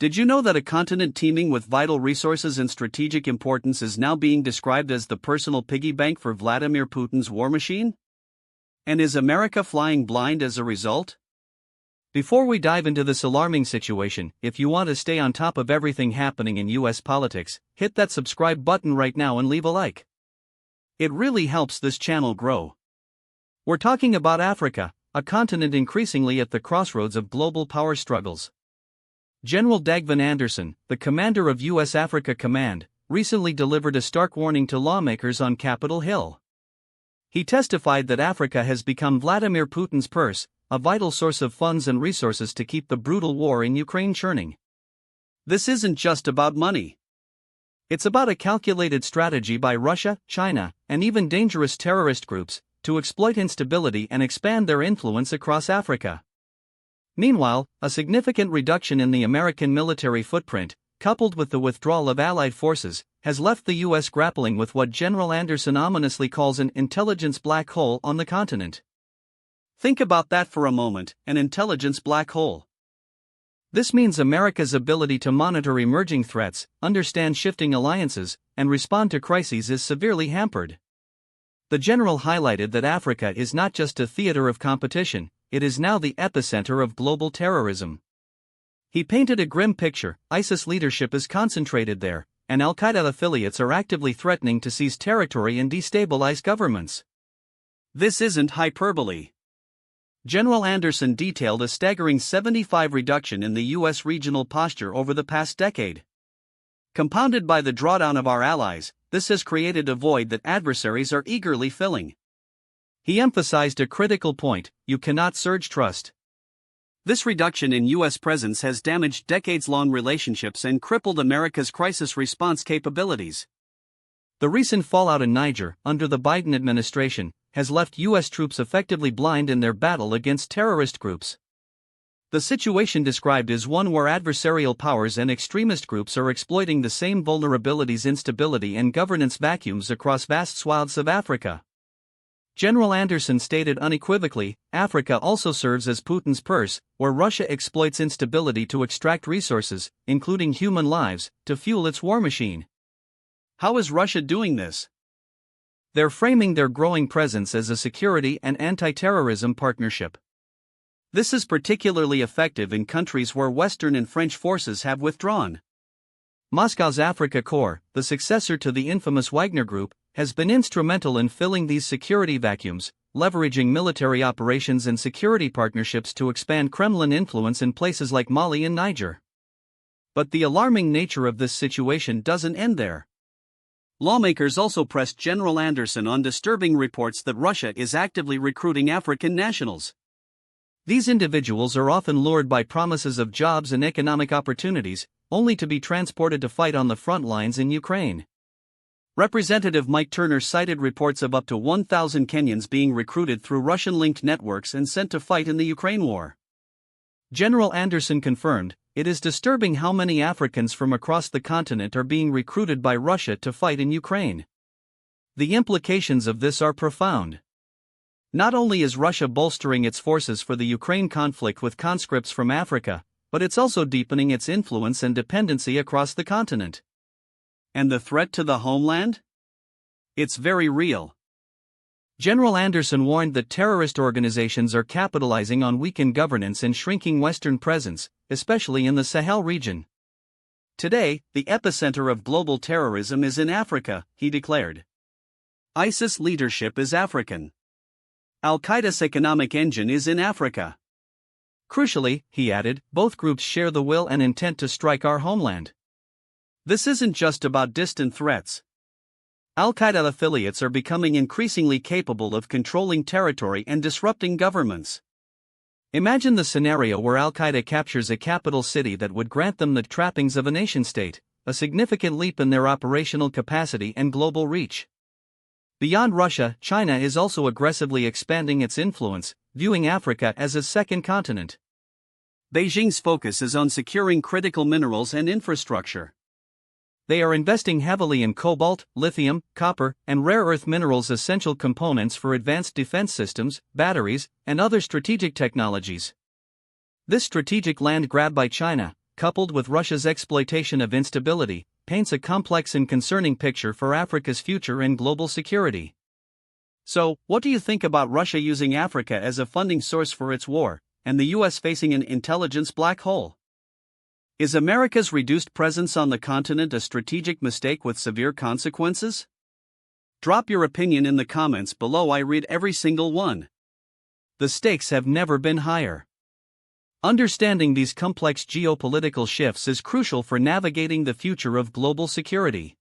Did you know that a continent teeming with vital resources and strategic importance is now being described as the personal piggy bank for Vladimir Putin's war machine? And is America flying blind as a result? Before we dive into this alarming situation, if you want to stay on top of everything happening in US politics, hit that subscribe button right now and leave a like. It really helps this channel grow. We're talking about Africa, a continent increasingly at the crossroads of global power struggles. General Dagvin Anderson, the commander of U.S. Africa Command, recently delivered a stark warning to lawmakers on Capitol Hill. He testified that Africa has become Vladimir Putin's purse, a vital source of funds and resources to keep the brutal war in Ukraine churning. This isn't just about money. It's about a calculated strategy by Russia, China, and even dangerous terrorist groups to exploit instability and expand their influence across Africa. Meanwhile, a significant reduction in the American military footprint, coupled with the withdrawal of Allied forces, has left the U.S. grappling with what General Anderson ominously calls an intelligence black hole on the continent. Think about that for a moment, an intelligence black hole. This means America's ability to monitor emerging threats, understand shifting alliances, and respond to crises is severely hampered. The general highlighted that Africa is not just a theater of competition, it is now the epicenter of global terrorism. He painted a grim picture: ISIS leadership is concentrated there, and Al-Qaeda affiliates are actively threatening to seize territory and destabilize governments. This isn't hyperbole. General Anderson detailed a staggering 75% reduction in the U.S. regional posture over the past decade. Compounded by the drawdown of our allies, this has created a void that adversaries are eagerly filling. He emphasized a critical point: you cannot surge trust. This reduction in U.S. presence has damaged decades-long relationships and crippled America's crisis response capabilities. The recent fallout in Niger, under the Biden administration, has left U.S. troops effectively blind in their battle against terrorist groups. The situation described is one where adversarial powers and extremist groups are exploiting the same vulnerabilities, instability, and governance vacuums across vast swaths of Africa. General Anderson stated unequivocally, Africa also serves as Putin's purse, where Russia exploits instability to extract resources, including human lives, to fuel its war machine. How is Russia doing this? They're framing their growing presence as a security and anti-terrorism partnership. This is particularly effective in countries where Western and French forces have withdrawn. Moscow's Africa Corps, the successor to the infamous Wagner Group, has been instrumental in filling these security vacuums, leveraging military operations and security partnerships to expand Kremlin influence in places like Mali and Niger. But the alarming nature of this situation doesn't end there. Lawmakers also pressed General Anderson on disturbing reports that Russia is actively recruiting African nationals. These individuals are often lured by promises of jobs and economic opportunities, only to be transported to fight on the front lines in Ukraine. Representative Mike Turner cited reports of up to 1,000 Kenyans being recruited through Russian-linked networks and sent to fight in the Ukraine war. General Anderson confirmed, it is disturbing how many Africans from across the continent are being recruited by Russia to fight in Ukraine. The implications of this are profound. Not only is Russia bolstering its forces for the Ukraine conflict with conscripts from Africa, but it's also deepening its influence and dependency across the continent. And the threat to the homeland? It's very real. General Anderson warned that terrorist organizations are capitalizing on weakened governance and shrinking Western presence, especially in the Sahel region. Today, the epicenter of global terrorism is in Africa, he declared. ISIS leadership is African. Al-Qaeda's economic engine is in Africa. Crucially, he added, both groups share the will and intent to strike our homeland. This isn't just about distant threats. Al-Qaeda affiliates are becoming increasingly capable of controlling territory and disrupting governments. Imagine the scenario where Al-Qaeda captures a capital city that would grant them the trappings of a nation-state, a significant leap in their operational capacity and global reach. Beyond Russia, China is also aggressively expanding its influence, viewing Africa as a second continent. Beijing's focus is on securing critical minerals and infrastructure. They are investing heavily in cobalt, lithium, copper, and rare earth minerals, essential components for advanced defense systems, batteries, and other strategic technologies. This strategic land grab by China, coupled with Russia's exploitation of instability, paints a complex and concerning picture for Africa's future and global security. So, what do you think about Russia using Africa as a funding source for its war, and the US facing an intelligence black hole? Is America's reduced presence on the continent a strategic mistake with severe consequences? Drop your opinion in the comments below. I read every single one. The stakes have never been higher. Understanding these complex geopolitical shifts is crucial for navigating the future of global security.